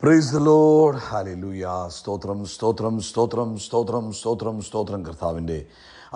Praise the Lord. Hallelujah. സ്തോത്രം സ്തോത്രം സ്തോത്രം സ്തോത്രം സ്തോത്രം സ്തോത്രം. കർത്താവിൻ്റെ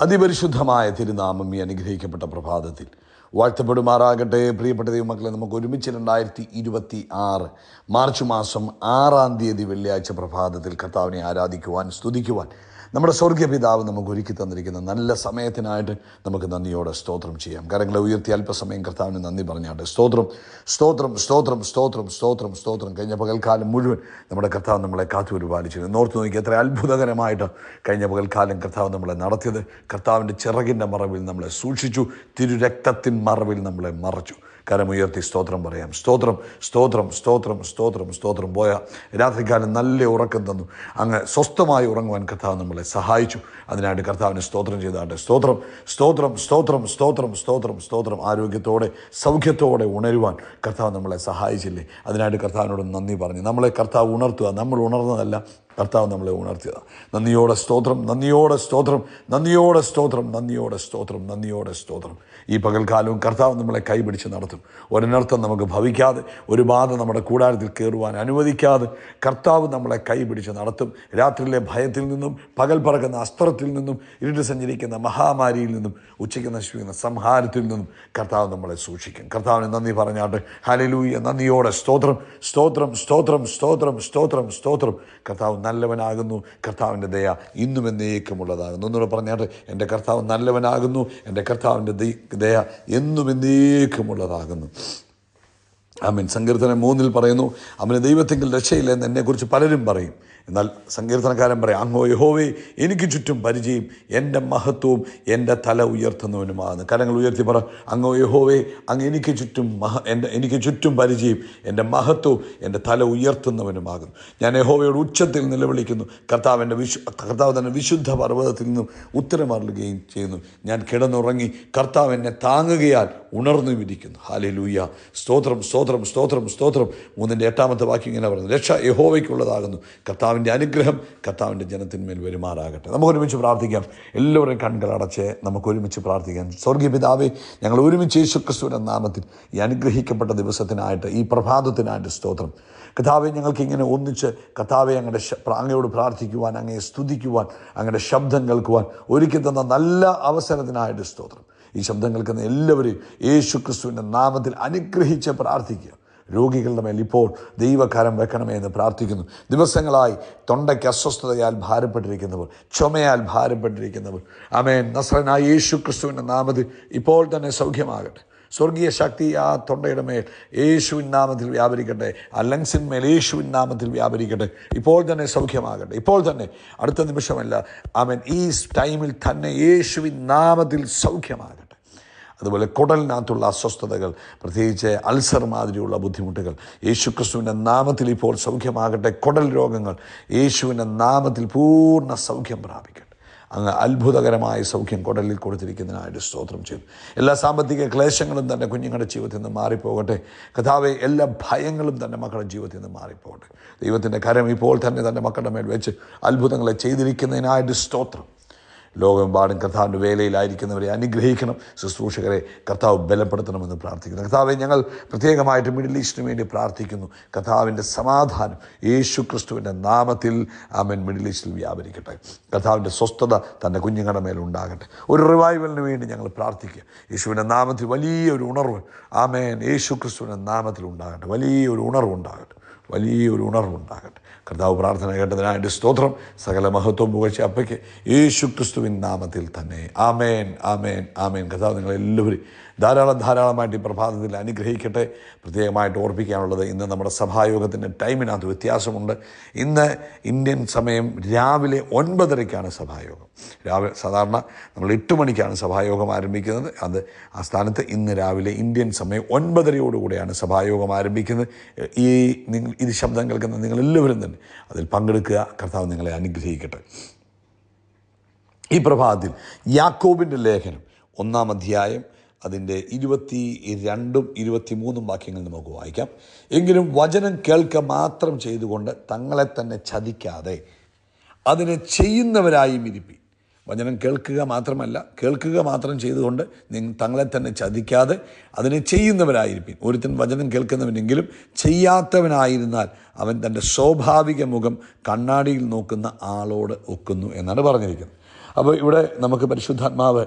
അതിപരിശുദ്ധമായ തിരുനാമം ഈ അനുഗ്രഹിക്കപ്പെട്ട പ്രഭാതത്തിൽ വാഴ്ത്തപ്പെടുമാറാകട്ടെ. പ്രിയപ്പെട്ട ദൈവമക്കളെ, നമുക്ക് ഒരുമിച്ച് 2026 മാർച്ച് മാസം 6 വെള്ളിയാഴ്ച പ്രഭാതത്തിൽ കർത്താവിനെ ആരാധിക്കുവാൻ, സ്തുതിക്കുവാൻ നമ്മുടെ സ്വർഗീയ പിതാവ് നമുക്ക് ഒരുക്കി തന്നിരിക്കുന്ന നല്ല സമയത്തിനായിട്ട് നമുക്ക് നന്ദിയോടെ സ്തോത്രം ചെയ്യാം. കരങ്ങളെ ഉയർത്തി അല്പസമയം കർത്താവിന് നന്ദി പറഞ്ഞാട്ടെ. സ്തോത്രം സ്തോത്രം സ്തോത്രം സ്തോത്രം സ്തോത്രം സ്തോത്രം. കഴിഞ്ഞ പകൽക്കാലം മുഴുവൻ നമ്മുടെ കർത്താവ് നമ്മളെ കാത്തുപരിപാലിച്ചിരുന്നു. ഓർത്ത് നോക്കി എത്ര അത്ഭുതകരമായിട്ട് കഴിഞ്ഞ പകൽക്കാലം കർത്താവ് നമ്മളെ നടത്തിയത്. കർത്താവിൻ്റെ ചിറകിൻ്റെ മറവിൽ നമ്മളെ സൂക്ഷിച്ചു, തിരുരക്തത്തിൻ മറവിൽ നമ്മളെ മറച്ചു. കരമുയർത്തി സ്തോത്രം പറയാം. സ്തോത്രം സ്തോത്രം സ്തോത്രം സ്തോത്രം സ്തോത്രം. പോയ രാത്രികാലം നല്ല ഉറക്കം തന്നു. അങ്ങ് സ്വസ്ഥമായി ഉറങ്ങുവാൻ കർത്താവ് നമ്മളെ സഹായിച്ചു. അതിനായിട്ട് കർത്താവിന് സ്തോത്രം ചെയ്താട്ടെ. സ്തോത്രം സ്തോത്രം സ്തോത്രം സ്തോത്രം സ്തോത്രം സ്തോത്രം. ആരോഗ്യത്തോടെ സൗഖ്യത്തോടെ ഉണരുവാൻ കർത്താവ് നമ്മളെ സഹായിച്ചില്ലേ? അതിനായിട്ട് കർത്താവിനോട് നന്ദി പറഞ്ഞു. നമ്മളെ കർത്താവ് ഉണർത്തുക, നമ്മൾ ഉണർന്നതല്ല, കർത്താവ് നമ്മളെ ഉണർത്തിയതാണ്. നന്ദിയോടെ സ്തോത്രം, നന്ദിയോടെ സ്തോത്രം, നന്ദിയോടെ സ്തോത്രം, നന്ദിയോടെ സ്തോത്രം, നന്ദിയോടെ സ്തോത്രം. ഈ പകൽക്കാലവും കർത്താവ് നമ്മളെ കൈപിടിച്ച് നടത്തും. ഒരനർത്ഥം നമുക്ക് ഭവിക്കാതെ, ഒരു ബാധ നമ്മുടെ കൂടാരത്തിൽ കയറുവാൻ അനുവദിക്കാതെ കർത്താവ് നമ്മളെ കൈപിടിച്ച് നടത്തും. രാത്രിയിലെ ഭയത്തിൽ നിന്നും, പകൽ പറക്കുന്ന അസ്ത്രത്തിൽ നിന്നും, ഇരുട്ട് സഞ്ചരിക്കുന്ന മഹാമാരിയിൽ നിന്നും, ഉച്ചയ്ക്ക് നശിപ്പിക്കുന്ന സംഹാരത്തിൽ നിന്നും കർത്താവ് നമ്മളെ സൂക്ഷിക്കും. കർത്താവിന് നന്ദി പറഞ്ഞാട്ട്. ഹല്ലേലൂയ. നന്ദിയോടെ സ്തോത്രം സ്തോത്രം സ്തോത്രം സ്തോത്രം സ്തോത്രം സ്തോത്രം. കർത്താവ് നല്ലവനാകുന്നു. കർത്താവിൻ്റെ ദയ ഇന്നും എന്നേക്കുമുള്ളതാകുന്നു. ഒന്നുകൂടെ പറഞ്ഞാട്ട്, എൻ്റെ കർത്താവ് നല്ലവനാകുന്നു, എൻ്റെ കർത്താവിൻ്റെ ദയ എന്നും എന്നേക്കുമുള്ളതാകുന്നു. ആമേൻ. സങ്കീർത്തനം 3 പറയുന്നു, അവന് ദൈവത്തെങ്കിൽ രക്ഷയില്ലെന്ന് എന്നെക്കുറിച്ച് പലരും പറയും. എന്നാൽ സങ്കീർത്തനക്കാരൻ പറയും, അങ്ങോ യഹോവേ എനിക്ക് ചുറ്റും പരിചയം, എൻ്റെ മഹത്വവും എൻ്റെ തല ഉയർത്തുന്നവനുമാകുന്നു. കരങ്ങൾ ഉയർത്തി പറ, അങ്ങോ യഹോവേ അങ്ങ് എനിക്ക് ചുറ്റും പരിചയം, എൻ്റെ മഹത്വവും എൻ്റെ തല ഉയർത്തുന്നവനുമാകുന്നു. ഞാൻ യഹോവയോട് ഉച്ചത്തിൽ നിലവിളിക്കുന്നു. കർത്താവ് തന്നെ വിശുദ്ധ പർവ്വതത്തിൽ നിന്നും ഉത്തരമരുളുകയും ചെയ്യുന്നു. ഞാൻ കിടന്നുറങ്ങി, കർത്താവ് എന്നെ താങ്ങുകയാൽ ഉണർന്നു ഇരിക്കുന്നു. ഹല്ലേലൂയ. സ്തോത്രം സ്തോത്രം സ്തോത്രം സ്തോത്രം. 3:8 വാക്യം ഇങ്ങനെ പറയുന്നു, രക്ഷ യഹോവയ്ക്കുള്ളതാകുന്നു, കർത്താവിൻ്റെ അനുഗ്രഹം കർത്താവിൻ്റെ ജനത്തിന്മേൽ വരുമാറാകട്ടെ. നമുക്ക് ഒരുമിച്ച് പ്രാർത്ഥിക്കാം. എല്ലാവരെയും കണ്ണുകളടച്ച് നമുക്ക് ഒരുമിച്ച് പ്രാർത്ഥിക്കാം. സ്വർഗീയ പിതാവേ, ഞങ്ങൾ ഒരുമിച്ച് യേശുക്രിസ്തുവിന്റെ നാമത്തിൽ ഈ അനുഗ്രഹിക്കപ്പെട്ട ദിവസത്തിനായിട്ട്, ഈ പ്രഭാതത്തിനായിട്ട് സ്തോത്രം. കർത്താവെ, ഞങ്ങൾക്ക് ഇങ്ങനെ ഒന്നിച്ച് കർത്താവെ അങ്ങയോട് പ്രാർത്ഥിക്കുവാൻ, അങ്ങയെ സ്തുതിക്കുവാൻ, അങ്ങയുടെ ശബ്ദം കേൾക്കുവാൻ ഒരുക്കി തന്ന നല്ല അവസരത്തിനായിട്ട് സ്തോത്രം. ഈ ശബ്ദം കേൾക്കുന്ന എല്ലാവരെയും യേശുക്രിസ്തുവിൻ്റെ നാമത്തിൽ അനുഗ്രഹിച്ച് പ്രാർത്ഥിക്കുക. രോഗികളുടെ മേൽ ഇപ്പോൾ ദൈവകരം വെക്കണമേ എന്ന് പ്രാർത്ഥിക്കുന്നു. ദിവസങ്ങളായി തൊണ്ടയ്ക്ക് അസ്വസ്ഥതയാൽ ഭാരപ്പെട്ടിരിക്കുന്നവർ, ചുമയാൽ ഭാരപ്പെട്ടിരിക്കുന്നവർ, ആമേൻ, നസ്രനായ യേശുക്രിസ്തുവിൻ്റെ നാമത്തിൽ ഇപ്പോൾ തന്നെ സൗഖ്യമാകട്ടെ. സ്വർഗീയ ശക്തി ആ തൊണ്ടയുടെ മേൽ യേശുവിൻ നാമത്തിൽ വ്യാപരിക്കട്ടെ. ആ ലങ്സിന്മേൽ യേശുവിൻ നാമത്തിൽ വ്യാപരിക്കട്ടെ. ഇപ്പോൾ തന്നെ സൗഖ്യമാകട്ടെ. ഇപ്പോൾ തന്നെ, അടുത്ത നിമിഷമല്ല, ആമേൻ, ഈ ടൈമിൽ തന്നെ യേശുവിൻ നാമത്തിൽ സൗഖ്യമാകട്ടെ. അതുപോലെ കുടലിനകത്തുള്ള അസ്വസ്ഥതകൾ, പ്രത്യേകിച്ച് അൾസർ മാതിരിയുള്ള ബുദ്ധിമുട്ടുകൾ, യേശുക്രിസ്തുവിൻ്റെ നാമത്തിൽ ഇപ്പോൾ സൗഖ്യമാകട്ടെ. കുടൽ രോഗങ്ങൾ യേശുവിൻ്റെ നാമത്തിൽ പൂർണ്ണ സൗഖ്യം പ്രാപിക്കട്ടെ. അങ്ങ് അത്ഭുതകരമായ സൗഖ്യം കുടലിൽ കൊടുത്തിരിക്കുന്നതിനായിട്ട് സ്തോത്രം ചെയ്തു. എല്ലാ സാമ്പത്തിക ക്ലേശങ്ങളും തന്നെ കുഞ്ഞുങ്ങളുടെ ജീവിതത്തിൽ നിന്ന് മാറിപ്പോകട്ടെ. കർത്താവേ, എല്ലാ ഭയങ്ങളും തന്നെ മക്കളുടെ ജീവിതത്തിൽ നിന്ന് മാറിപ്പോകട്ടെ. ദൈവത്തിൻ്റെ കരം ഇപ്പോൾ തന്നെ മക്കളുടെ മേൽ വെച്ച് അത്ഭുതങ്ങളെ ചെയ്തിരിക്കുന്നതിനായിട്ട് സ്തോത്രം. ലോകമെമ്പാടും കർത്താവിൻ്റെ വേലയിലായിരിക്കുന്നവരെ അനുഗ്രഹിക്കണം. ശുശ്രൂഷകരെ കർത്താവ് ബലപ്പെടുത്തണമെന്ന് പ്രാർത്ഥിക്കുന്നു. കർത്താവെ, ഞങ്ങൾ പ്രത്യേകമായിട്ട് മിഡിൽ ഈസ്റ്റിന് വേണ്ടി പ്രാർത്ഥിക്കുന്നു. കർത്താവിൻ്റെ സമാധാനം യേശുക്രിസ്തുവിൻ്റെ നാമത്തിൽ ആമേൻ മിഡിൽ ഈസ്റ്റിൽ വ്യാപരിക്കട്ടെ. കർത്താവിൻ്റെ സ്വസ്ഥത തൻ്റെ കുഞ്ഞുങ്ങളുടെ മേലുണ്ടാകട്ടെ. ഒരു റിവൈവലിന് വേണ്ടി ഞങ്ങൾ പ്രാർത്ഥിക്കുക. യേശുവിൻ്റെ നാമത്തിൽ വലിയൊരു ഉണർവ്, ആമേൻ, യേശുക്രിസ്തുവിൻ്റെ നാമത്തിൽ ഉണ്ടാകട്ടെ. വലിയൊരു ഉണർവുണ്ടാകട്ടെ. കർത്താവ് പ്രാർത്ഥന കേട്ടതിനായിട്ട് സ്തോത്രം. സകല മഹത്വം പുകഴ്ച അപ്പയ്ക്ക് യേശുക്രിസ്തുവിൻ നാമത്തിൽ തന്നെ. ആമേൻ, ആമേൻ, ആമേൻ. കർത്താവ് നിങ്ങളെല്ലാവരും ധാരാളമായിട്ട് ഈ പ്രഭാതത്തിൽ അനുഗ്രഹിക്കട്ടെ. പ്രത്യേകമായിട്ട് ഓർപ്പിക്കാനുള്ളത്, ഇന്ന് നമ്മുടെ സഭായോഗത്തിൻ്റെ ടൈമിനകത്ത് വ്യത്യാസമുണ്ട്. ഇന്ന് ഇന്ത്യൻ സമയം രാവിലെ 9:30 സഭായോഗം. സാധാരണ നമ്മൾ 8 മണിക്കാണ് സഭായോഗം ആരംഭിക്കുന്നത്. അത് ആ സ്ഥാനത്ത് ഇന്ന് രാവിലെ ഇന്ത്യൻ സമയം 9:30 സഭായോഗം ആരംഭിക്കുന്നത്. ഇത് ശബ്ദം കേൾക്കുന്ന നിങ്ങളെല്ലാവരും തന്നെ അതിൽ പങ്കെടുക്കുക. കർത്താവ് നിങ്ങളെ അനുഗ്രഹിക്കട്ടെ. ഈ പ്രഭാതത്തിൽ യാക്കോബിൻ്റെ ലേഖനം 1-ാം അധ്യായം അതിൻ്റെ 22-ഉം 23-ഉം വാക്യങ്ങൾ നമുക്ക് വായിക്കാം. എങ്കിലും വചനം കേൾക്കുക മാത്രം ചെയ്തുകൊണ്ട് തങ്ങളെ തന്നെ ചതിക്കാതെ അതിനെ ചെയ്യുന്നവരായും ഇരിപ്പി. വചനം കേൾക്കുക മാത്രമല്ല, കേൾക്കുക മാത്രം ചെയ്തുകൊണ്ട് തങ്ങളെ തന്നെ ചതിക്കാതെ അതിനെ ചെയ്യുന്നവരായിരിക്കും. ഒരുത്തൻ വചനം കേൾക്കുന്നവനെങ്കിലും ചെയ്യാത്തവനായിരുന്നാൽ അവൻ തൻ്റെ സ്വാഭാവിക മുഖം കണ്ണാടിയിൽ നോക്കുന്ന ആളോട് ഒക്കുന്നു എന്നാണ് പറഞ്ഞിരിക്കുന്നത്. അപ്പോൾ ഇവിടെ നമുക്ക് പരിശുദ്ധാത്മാവ്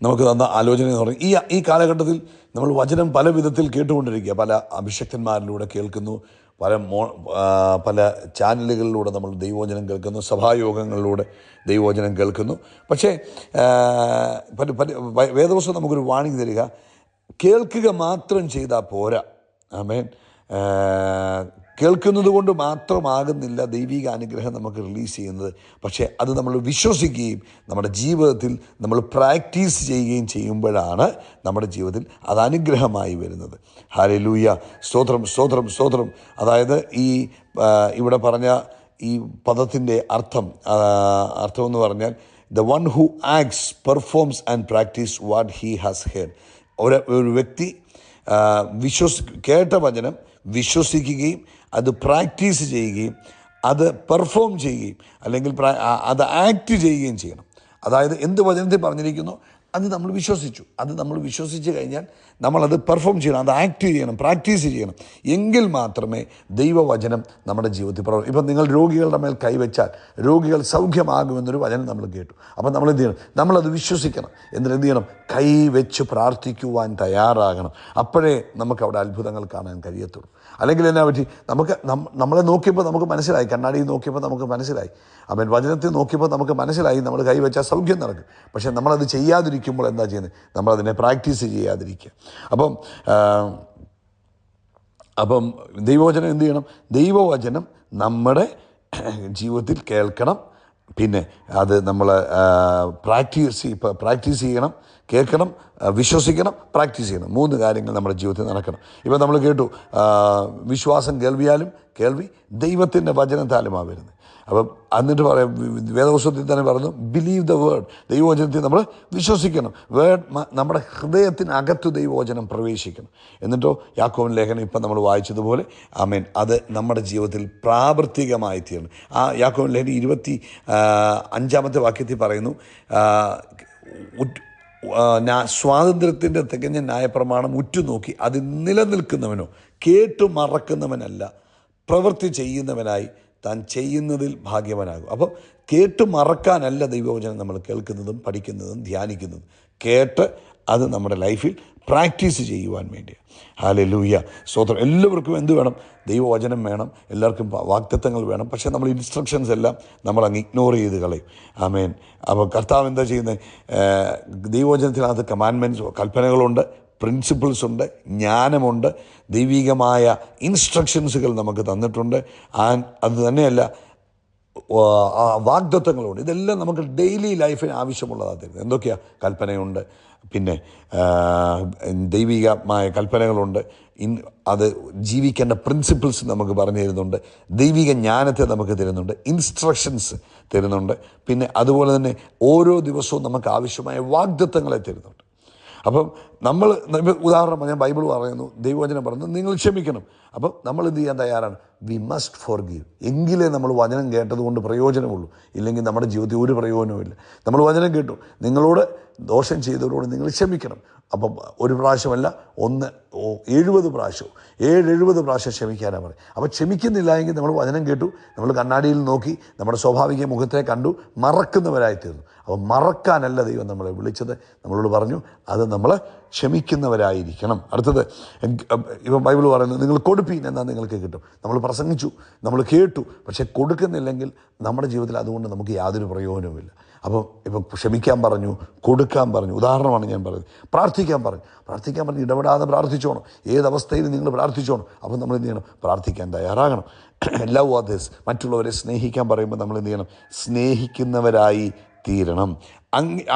നമുക്ക് തന്ന ആലോചന എന്ന് പറഞ്ഞാൽ ഈ കാലഘട്ടത്തിൽ നമ്മൾ വചനം പല വിധത്തിൽ കേട്ടുകൊണ്ടിരിക്കുക. പല അഭിഷക്തന്മാരിലൂടെ കേൾക്കുന്നു, പല ചാനലുകളിലൂടെ നമ്മൾ ദൈവവചനം കേൾക്കുന്നു, സഭായോഗങ്ങളിലൂടെ ദൈവവചനം കേൾക്കുന്നു. പക്ഷേ വേദപുസ്തകം നമുക്കൊരു വാണിംഗ് തരിക, കേൾക്കുക മാത്രം ചെയ്താൽ പോരാ. ആമേൻ. കേൾക്കുന്നത് കൊണ്ട് മാത്രമാകുന്നില്ല ദൈവിക അനുഗ്രഹം നമുക്ക് റിലീസ് ചെയ്യുന്നത്. പക്ഷേ അത് നമ്മൾ വിശ്വസിക്കുകയും നമ്മുടെ ജീവിതത്തിൽ നമ്മൾ പ്രാക്ടീസ് ചെയ്യുകയും ചെയ്യുമ്പോഴാണ് നമ്മുടെ ജീവിതത്തിൽ അത് അനുഗ്രഹമായി വരുന്നത്. ഹല്ലേലൂയ. സ്തോത്രം, സ്തോത്രം, സ്തോത്രം. അതായത് ഇവിടെ പറഞ്ഞ ഈ പദത്തിൻ്റെ അർത്ഥമെന്ന് പറഞ്ഞാൽ the one who acts performs and practice what he has heard. ഒരു വ്യക്തി കേട്ട വചനം വിശ്വസിക്കുകയും അത് പ്രാക്ടീസ് ചെയ്യുകയും അത് പെർഫോം ചെയ്യുകയും അല്ലെങ്കിൽ അത് ആക്ട് ചെയ്യുകയും ചെയ്യണം. അതായത് എന്ത് വചനത്തിൽ പറഞ്ഞിരിക്കുന്നു അത് നമ്മൾ വിശ്വസിച്ചു, അത് നമ്മൾ വിശ്വസിച്ച് കഴിഞ്ഞാൽ നമ്മളത് പെർഫോം ചെയ്യണം, അത് ആക്ട് ചെയ്യണം, പ്രാക്ടീസ് ചെയ്യണം. എങ്കിൽ മാത്രമേ ദൈവവചനം നമ്മുടെ ജീവിതത്തിൽ പ്രവർത്തിക്കും. ഇപ്പം നിങ്ങൾ രോഗികളുടെ മേൽ കൈവച്ചാൽ രോഗികൾ സൗഖ്യമാകുമെന്നൊരു വചനം നമ്മൾ കേട്ടു. അപ്പം നമ്മൾ എന്ത് ചെയ്യണം? നമ്മളത് വിശ്വസിക്കണം. എന്നിട്ട് എന്ത് ചെയ്യണം? കൈവച്ച് പ്രാർത്ഥിക്കുവാൻ തയ്യാറാകണം. അപ്പോഴേ നമുക്ക് അവിടെ അത്ഭുതങ്ങൾ കാണാൻ കഴിയത്തുള്ളൂ. അല്ലെങ്കിൽ എന്നാ പറ്റി? നമ്മളെ നോക്കിയപ്പോൾ നമുക്ക് മനസ്സിലായി, കണ്ണാടിയിൽ നോക്കിയപ്പോൾ നമുക്ക് മനസ്സിലായി, അവൻ വചനത്തിൽ നോക്കിയപ്പോൾ നമുക്ക് മനസ്സിലായി നമ്മൾ കൈവച്ചാൽ സൗഖ്യം നടക്കും. പക്ഷേ നമ്മളത് ചെയ്യാതിരിക്കുമ്പോൾ എന്താ ചെയ്യുന്നത്? നമ്മളതിനെ പ്രാക്ടീസ് ചെയ്യാതിരിക്കുക. അപ്പം ദൈവവചനം എന്ത് ചെയ്യണം? ദൈവവചനം നമ്മുടെ ജീവിതത്തിൽ കേൾക്കണം. പിന്നെ അത് നമ്മൾ പ്രാക്ടീസ് ചെയ്യണം. കേൾക്കണം, വിശ്വസിക്കണം, പ്രാക്ടീസ് ചെയ്യണം. 3 കാര്യങ്ങൾ നമ്മുടെ ജീവിതത്തിൽ നടക്കണം. ഇപ്പം നമ്മൾ കേട്ടു, വിശ്വാസം കേൾവിയാലും കേൾവി ദൈവത്തിൻ്റെ വചനത്താലുമാണ് വരുന്നത്. അപ്പം എന്നിട്ട് പറയാം, വേദപുസ്തകത്തിൽ തന്നെ പറഞ്ഞു, ബിലീവ് ദ വേർഡ്. ദൈവവചനത്തിൽ നമ്മൾ വിശ്വസിക്കണം. വേർഡ് നമ്മുടെ ഹൃദയത്തിനകത്ത് ദൈവവചനം പ്രവേശിക്കണം. എന്നിട്ടോ യാക്കോബിന്റെ ലേഖനം ഇപ്പം നമ്മൾ വായിച്ചതുപോലെ ആമേൻ അത് നമ്മുടെ ജീവിതത്തിൽ പ്രാവർത്തികമായി തീരണം. ആ യാക്കോബിന്റെ ലേഖനം 25 വാക്യത്തിൽ പറയുന്നു, സ്വാതന്ത്ര്യത്തിൻ്റെ തികഞ്ഞ ന്യായപ്രമാണം ഉറ്റുനോക്കി അത് നിലനിൽക്കുന്നവനോ കേട്ടു മറക്കുന്നവനല്ല, പ്രവൃത്തി ചെയ്യുന്നവനായി താൻ ചെയ്യുന്നതിൽ ഭാഗ്യവാനാകും. അപ്പോൾ കേട്ട് മറക്കാനല്ല ദൈവവചനം നമ്മൾ കേൾക്കുന്നതും പഠിക്കുന്നതും ധ്യാനിക്കുന്നതും, കേട്ട് അത് നമ്മുടെ ലൈഫിൽ പ്രാക്ടീസ് ചെയ്യുവാൻ വേണ്ടിയാണ്. ഹല്ലേലൂയ. സ്തോത്രം. എല്ലാവർക്കും എന്ത് വേണം? ദൈവവചനം വേണം. എല്ലാവർക്കും വാഗ്ദത്തങ്ങൾ വേണം. പക്ഷേ നമ്മൾ ഇൻസ്ട്രക്ഷൻസ് എല്ലാം നമ്മൾ അങ്ങ് ഇഗ്നോർ ചെയ്ത് കളയും. ആമേൻ. അപ്പോൾ കർത്താവ് എന്താ ചെയ്യുന്നത്? ദൈവവചനത്തിനകത്ത് കമാൻഡ്മെൻറ്റ്സ്, കൽപ്പനകളുണ്ട്, പ്രിൻസിപ്പിൾസ് ഉണ്ട്, ജ്ഞാനമുണ്ട്, ദൈവികമായ ഇൻസ്ട്രക്ഷൻസുകൾ നമുക്ക് തന്നിട്ടുണ്ട്. അത് തന്നെയല്ല, വാഗ്ദത്തങ്ങളുണ്ട്. ഇതെല്ലാം നമുക്ക് ഡെയിലി ലൈഫിന് ആവശ്യമുള്ളതാണ് തരുന്നത്. എന്തൊക്കെയാണ്? കൽപ്പനയുണ്ട്, പിന്നെ ദൈവികമായ കൽപ്പനകളുണ്ട്, അത് ജീവിക്കേണ്ട പ്രിൻസിപ്പിൾസ് നമുക്ക് പറഞ്ഞു തരുന്നുണ്ട്, ദൈവിക ജ്ഞാനത്തെ നമുക്ക് തരുന്നുണ്ട്, ഇൻസ്ട്രക്ഷൻസ് തരുന്നുണ്ട്, പിന്നെ അതുപോലെ തന്നെ ഓരോ ദിവസവും നമുക്ക് ആവശ്യമായ വാഗ്ദത്തങ്ങളെ തരുന്നുണ്ട്. അപ്പം നമ്മൾ ഉദാഹരണം ഞാൻ ബൈബിൾ പറയുന്നു, ദൈവവചനം പറയുന്നു, നിങ്ങൾ ക്ഷമിക്കണം. അപ്പം നമ്മൾ എന്ത് ചെയ്യാൻ തയ്യാറാണ്? We must forgive. എങ്കിലേ നമ്മൾ വചനം കേട്ടതുകൊണ്ട് പ്രയോജനമുള്ളൂ. ഇല്ലെങ്കിൽ നമ്മുടെ ജീവിതത്തിൽ ഒരു പ്രയോജനവുമില്ല. നമ്മൾ വചനം കേട്ടു, നിങ്ങളോട് ദോഷം ചെയ്തവരോട് നിങ്ങൾ ക്ഷമിക്കണം. അപ്പം ഒരു പ്രാവശ്യമല്ല, 70 പ്രാവശ്യം 70 പ്രാവശ്യം ക്ഷമിക്കാനാണ് പറയും. അപ്പോൾ ക്ഷമിക്കുന്നില്ല എങ്കിൽ നമ്മൾ വചനം കേട്ടു, നമ്മൾ കണ്ണാടിയിൽ നോക്കി നമ്മുടെ സ്വാഭാവിക മുഖത്തെ കണ്ടു മറക്കുന്നവരായിത്തീർന്നു. അപ്പോൾ മറക്കാനല്ല ദൈവം നമ്മളെ വിളിച്ചത്. നമ്മളോട് പറഞ്ഞു അത് നമ്മൾ ക്ഷമിക്കുന്നവരായിരിക്കണം. അടുത്തത്, ഇപ്പം ബൈബിൾ പറയുന്നത് നിങ്ങൾ കൊടുപ്പീൻ എന്നാൽ നിങ്ങൾക്ക് കിട്ടും. നമ്മൾ പ്രസംഗിച്ചു, നമ്മൾ കേട്ടു, പക്ഷെ കൊടുക്കുന്നില്ലെങ്കിൽ നമ്മുടെ ജീവിതത്തിൽ അതുകൊണ്ട് നമുക്ക് യാതൊരു പ്രയോജനവുമില്ല. ഇപ്പം ക്ഷമിക്കാൻ പറഞ്ഞു, കൊടുക്കാൻ പറഞ്ഞു. ഉദാഹരണമാണ് ഞാൻ പറയുന്നത്. പ്രാർത്ഥിക്കാൻ പറഞ്ഞു, ഇടപെടാതെ പ്രാർത്ഥിച്ചോണം. ഏതവസ്ഥയിലും നിങ്ങൾ പ്രാർത്ഥിച്ചോണം. അപ്പം നമ്മൾ എന്ത് ചെയ്യണം? പ്രാർത്ഥിക്കാൻ തയ്യാറാകണം. ലവ് അതേഴ്സ്, മറ്റുള്ളവരെ സ്നേഹിക്കാൻ പറയുമ്പോൾ നമ്മൾ എന്ത് ചെയ്യണം? സ്നേഹിക്കുന്നവരായി തീരണം.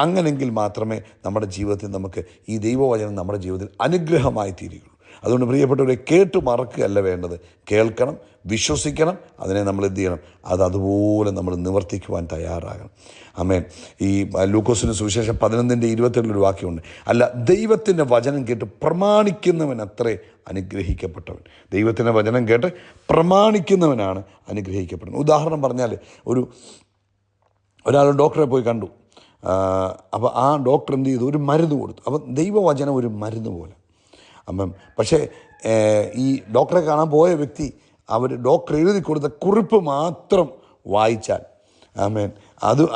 അങ്ങനെങ്കിൽ മാത്രമേ നമ്മുടെ ജീവിതത്തിൽ നമുക്ക് ഈ ദൈവവചനം നമ്മുടെ ജീവിതത്തിൽ അനുഗ്രഹമായി തീരുകയുള്ളൂ. അതുകൊണ്ട് പ്രിയപ്പെട്ടവരെ, കേട്ട് മറക്കുകയല്ല വേണ്ടത്. കേൾക്കണം, വിശ്വസിക്കണം, അതിനെ നമ്മൾ എന്ത് ചെയ്യണം? അതുപോലെ നമ്മൾ നിവർത്തിക്കുവാൻ തയ്യാറാകണം. ആമേൻ. ഈ ലൂക്കോസിന് സുവിശേഷം 11:27 വാക്യമുണ്ട്, അല്ല ദൈവത്തിൻ്റെ വചനം കേട്ട് പ്രമാണിക്കുന്നവൻ അത്രേ അനുഗ്രഹിക്കപ്പെട്ടവൻ. ദൈവത്തിൻ്റെ വചനം കേട്ട് പ്രമാണിക്കുന്നവനാണ് അനുഗ്രഹിക്കപ്പെടുന്നത്. ഉദാഹരണം പറഞ്ഞാൽ, ഒരാൾ ഡോക്ടറെ പോയി കണ്ടു. അപ്പോൾ ആ ഡോക്ടർ എന്ത് ചെയ്തു? ഒരു മരുന്ന് കൊടുത്തു. അപ്പം ദൈവവചനം ഒരു മരുന്ന് പോലെ. അപ്പം പക്ഷേ ഈ ഡോക്ടറെ കാണാൻ പോയ വ്യക്തി ഡോക്ടർ എഴുതി കൊടുത്ത കുറിപ്പ് മാത്രം വായിച്ചാൽ,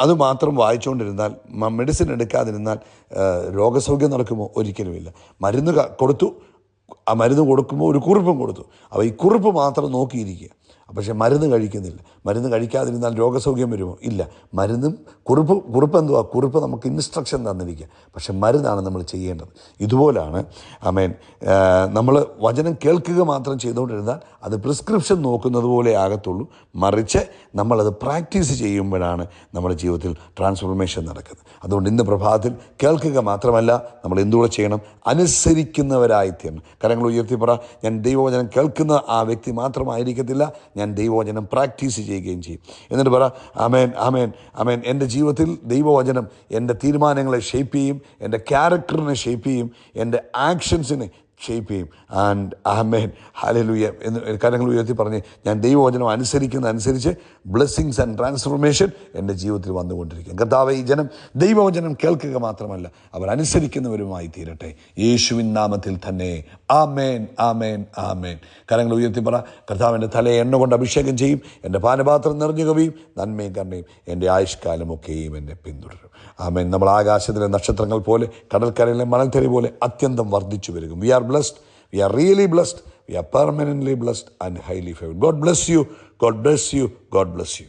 അത് മാത്രം വായിച്ചുകൊണ്ടിരുന്നാൽ, മെഡിസിൻ എടുക്കാതിരുന്നാൽ രോഗസൗഖ്യം നടക്കുമോ? ഒരിക്കലുമില്ല. മരുന്ന് കൊടുത്തു, ആ മരുന്ന് കൊടുക്കുമ്പോൾ ഒരു കുറിപ്പും കൊടുത്തു. അപ്പോൾ ഈ കുറിപ്പ് മാത്രം നോക്കിയിരിക്കുക. പക്ഷേ മരുന്ന് കഴിക്കുന്നില്ല. മരുന്ന് കഴിക്കാതിരുന്നാൽ രോഗസൗഖ്യം വരുമോ? ഇല്ല. മരുന്നും കുറിപ്പ് എന്തുവാ? കുറിപ്പ് നമുക്ക് ഇൻസ്ട്രക്ഷൻ തന്നിരിക്കുക. പക്ഷെ മരുന്നാണ് നമ്മൾ ചെയ്യേണ്ടത്. ഇതുപോലാണ് നമ്മൾ വചനം കേൾക്കുക മാത്രം ചെയ്തുകൊണ്ടിരുന്നാൽ അത് പ്രിസ്ക്രിപ്ഷൻ നോക്കുന്നത് പോലെ ആകത്തുള്ളൂ. മറിച്ച് നമ്മളത് പ്രാക്ടീസ് ചെയ്യുമ്പോഴാണ് നമ്മുടെ ജീവിതത്തിൽ ട്രാൻസ്ഫോർമേഷൻ നടക്കുന്നത്. അതുകൊണ്ട് ഇന്ന് പ്രഭാതത്തിൽ കേൾക്കുക മാത്രമല്ല, നമ്മൾ എന്തുകൂടെ ചെയ്യണം? അനുസരിക്കുന്നവരായി തീരണം. കരങ്ങൾ ഉയർത്തി പറ, ഞാൻ ദൈവവചനം കേൾക്കുന്ന ആ വ്യക്തി മാത്രമായിരിക്കത്തില്ല, ഞാൻ ദൈവവചനം പ്രാക്ടീസ് ചെയ്യുകയും ചെയ്യും. എന്നിട്ട് പറ, ആമേൻ ആമേൻ ആമേൻ. എൻ്റെ ജീവിതത്തിൽ ദൈവവചനം എൻ്റെ തീരുമാനങ്ങളെ ഷേപ്പ് ചെയ്യും, എൻ്റെ ക്യാരക്ടറിനെ ഷേപ്പ് ചെയ്യും, എൻ്റെ ആക്ഷൻസിനെ ഷേപ്പ് ചെയ്യും. ആൻഡ് ആമേൻ ഹല്ലേലൂയ എന്ന് കരങ്ങൾ ഉയർത്തി പറഞ്ഞ്, ഞാൻ ദൈവവചനം അനുസരിച്ച് ബ്ലെസ്സിങ്സ് ആൻഡ് ട്രാൻസ്ഫോർമേഷൻ എൻ്റെ ജീവിതത്തിൽ വന്നുകൊണ്ടിരിക്കും. കർത്താവേ, ഈ ജനം ദൈവവചനം കേൾക്കുക മാത്രമല്ല, അവർ അനുസരിക്കുന്നവരുമായി തീരട്ടെ, യേശുവിൻ നാമത്തിൽ തന്നെ. ആമേൻ ആമേൻ ആമേൻ. കരങ്ങൾ ഉയർത്തി പറ, കർത്താവിൻ്റെ തലയെ എണ്ണ കൊണ്ട് അഭിഷേകം ചെയ്യും, എൻ്റെ പാനപാത്രം നിറഞ്ഞു കവിയും, നന്മയും കരുണയും എൻ്റെ ആയുഷ്കാലമൊക്കെയും എന്നെ പിന്തുടരും. ആമേൻ. നമ്മൾ ആകാശത്തിലെ നക്ഷത്രങ്ങൾ പോലെ, കടൽക്കരയിലെ മണൽത്തരി പോലെ അത്യന്തം വർദ്ധിച്ചു വരും. We are blessed, we are really blessed, we are permanently blessed and highly favored. God bless you, God bless you, God bless you.